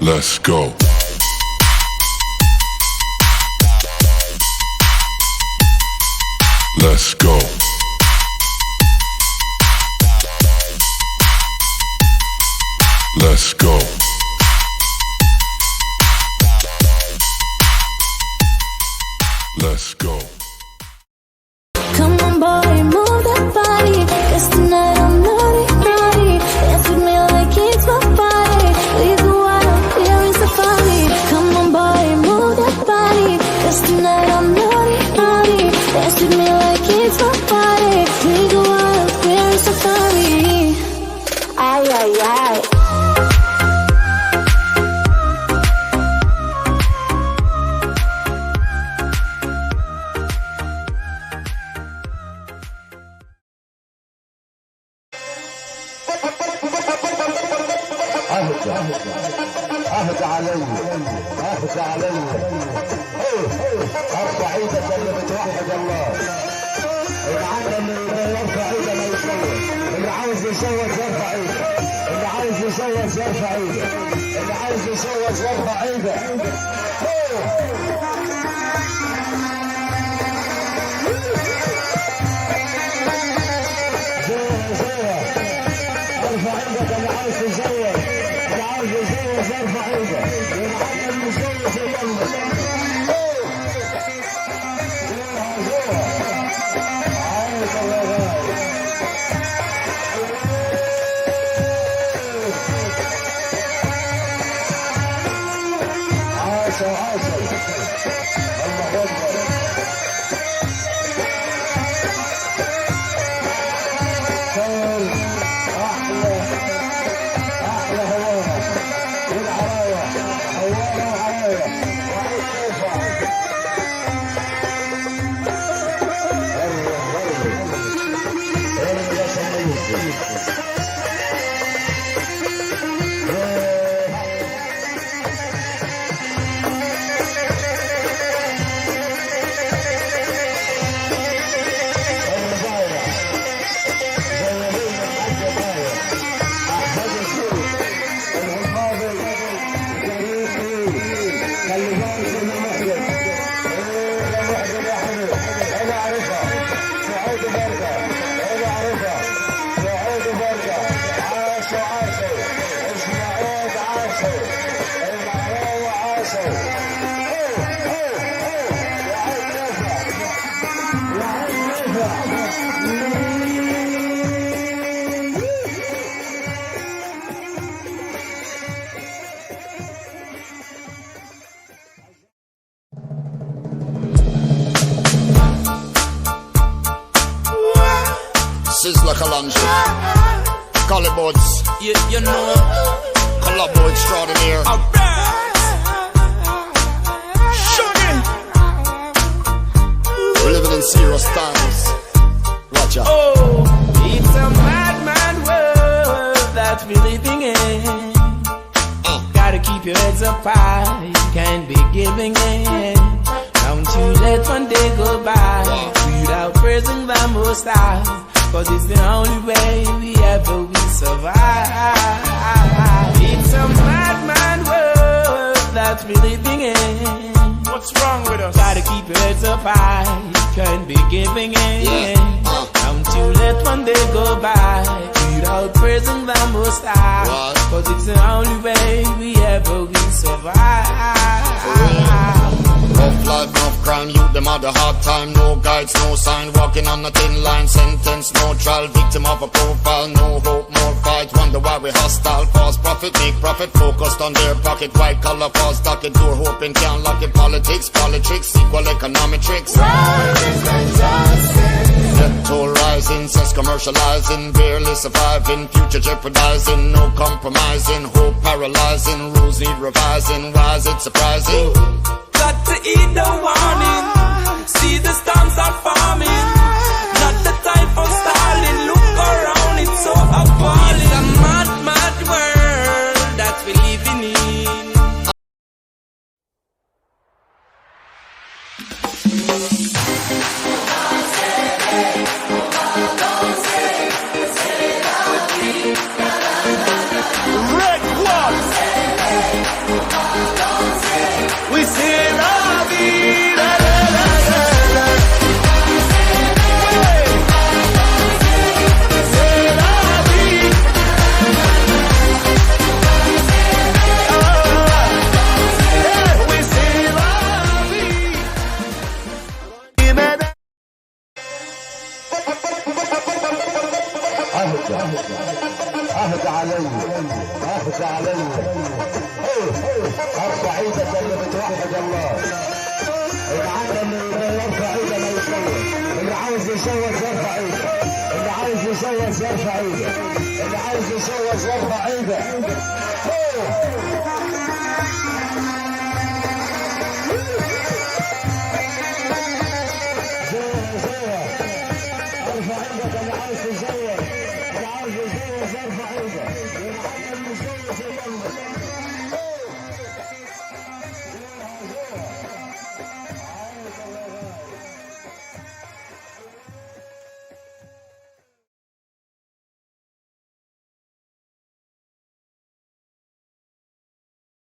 Let's go. Let's go. Let's go. Let's go. Come on, boy, move that body. 'Cause tonight I'm naughty, naughty. Dance with me like it's my party. We go out, we're in safari. Come on, boy, move that body. 'Cause tonight I'm naughty, naughty. Dance with me like it's my party. We go out, we're in safari. Ay, ay, ay. اهدى علي اهدى علي ارفع ايدك اللي بتوحد الله. العالم اللي يرفع ايده ما يصوت، اللي عاوز يصوت يرفع ايده، اللي عاوز يصوت يرفع ايده، اللي عاوز يصوت يرفع ايده. ارفع ايدك اللي عاوز يصوت، اللي عاوز يصوت يرفع ايده، والعالم يصوت يلا. Sizzler Kalanji, Collybuds, you know, Collabo extraordinaire. We're living in serious times. Watch out. Oh, it's a madman world that we're living in. Gotta keep your heads up high, you can't be giving in. Don't you let one day go by without praising the Most High. 'Cause it's the only way we ever will survive. It's a madman world that we're living in. What's wrong with us? Gotta keep your heads up high, you can't be giving in. Don't you let one day go by without praising the Most High. 'Cause it's the only way we ever will survive. Rough life, rough crime, youth, them had a hard time. No guides, no sign, walking on a thin line. Sentence, no trial, victim of a profile. No hope, more fight, wonder why we hostile. False profit, make profit, focused on their pocket. White collar, false docket, door hoping, can't lock it. Politics, politics, equal economic tricks. Debt toll rising, sense commercializing, barely surviving, future jeopardizing, no compromising, hope paralyzing, rules need revising. Why is it surprising? Got to eat the warning. See the storms are forming. Not the time for stalling. Look around, it's so appalling. It's a mad, mad world that we're living in. Red one. ارفع علي ارفع ايدك اللي بتوحد الله. العالم اللي يرفع ايده ما يصور، اللي عاوز يصوت يرفع ايده، اللي عاوز يصوت يرفع ايده، اللي عاوز يصوت يرفع ايده.